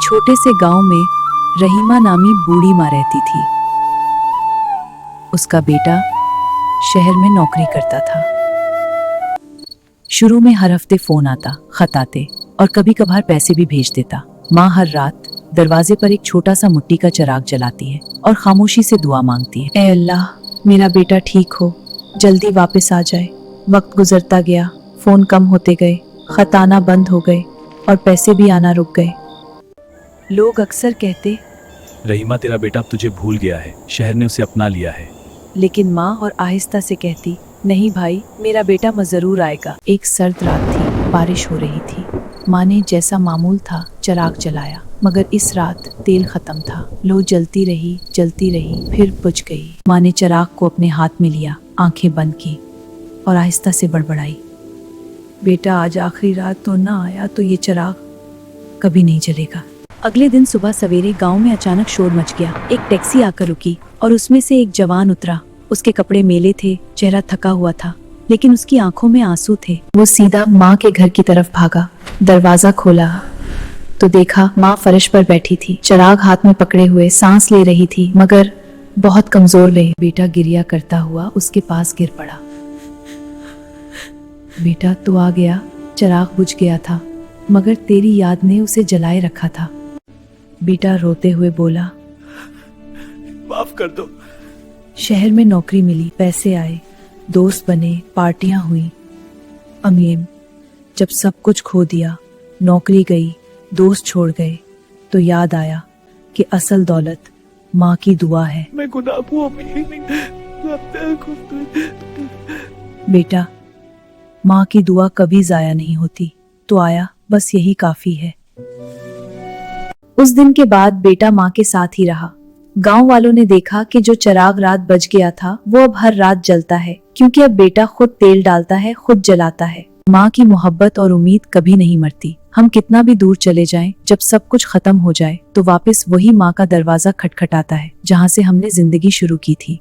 छोटे से गांव में रहीमा नामी बूढ़ी माँ रहती थी। उसका बेटा शहर में नौकरी करता था। शुरू में हर हफ्ते फोन आता, खत आते और कभी कभार पैसे भी भेज देता। माँ हर रात दरवाजे पर एक छोटा सा मिट्टी का चिराग जलाती है और खामोशी से दुआ मांगती है, ऐ अल्लाह, मेरा बेटा ठीक हो, जल्दी वापस आ जाए। वक्त गुजरता गया, फोन कम होते गए, खत आना बंद हो गए और पैसे भी आना रुक गए। लोग अक्सर कहते, रहीमा, तेरा बेटा अब तुझे भूल गया है, शहर ने उसे अपना लिया है। लेकिन माँ और आहिस्ता से कहती, नहीं भाई, मेरा बेटा जरूर आएगा। एक सर्द रात थी, बारिश हो रही थी। माँ ने जैसा मामूल था चिराग जलाया, मगर इस रात तेल खत्म था। लो जलती रही, फिर बुझ गई। माँ ने चिराग को अपने हाथ में लिया, आंखें बंद की और आहिस्ता से बड़बड़ाई, बेटा आज आखिरी रात तो ना आया तो ये चिराग कभी नहीं जलेगा। अगले दिन सुबह सवेरे गांव में अचानक शोर मच गया। एक टैक्सी आकर रुकी और उसमें से एक जवान उतरा। उसके कपड़े मेले थे, चेहरा थका हुआ था, लेकिन उसकी आंखों में आंसू थे। वो सीधा माँ के घर की तरफ भागा। दरवाजा खोला तो देखा माँ फर्श पर बैठी थी, चिराग हाथ में पकड़े हुए सांस ले रही थी, मगर बहुत कमजोर ले। बेटा गिरिया करता हुआ उसके पास गिर पड़ा। बेटा तू आ गया। चिराग बुझ गया था, मगर तेरी याद ने उसे जलाए रखा था। बेटा रोते हुए बोला, माफ कर दो। शहर में नौकरी मिली, पैसे आए, दोस्त बने, पार्टियां हुई। अमीम, जब सब कुछ खो दिया, नौकरी गई, दोस्त छोड़ गए, तो याद आया कि असल दौलत माँ की दुआ है। मैं गुनाह हूँ बेटा, माँ की दुआ कभी जाया नहीं होती, तो आया, बस यही काफी है। उस दिन के बाद बेटा माँ के साथ ही रहा। गांव वालों ने देखा कि जो चिराग रात बच गया था वो अब हर रात जलता है, क्योंकि अब बेटा खुद तेल डालता है, खुद जलाता है। माँ की मोहब्बत और उम्मीद कभी नहीं मरती। हम कितना भी दूर चले जाएं, जब सब कुछ खत्म हो जाए तो वापस वही माँ का दरवाजा खटखटाता है, जहाँ से हमने जिंदगी शुरू की थी।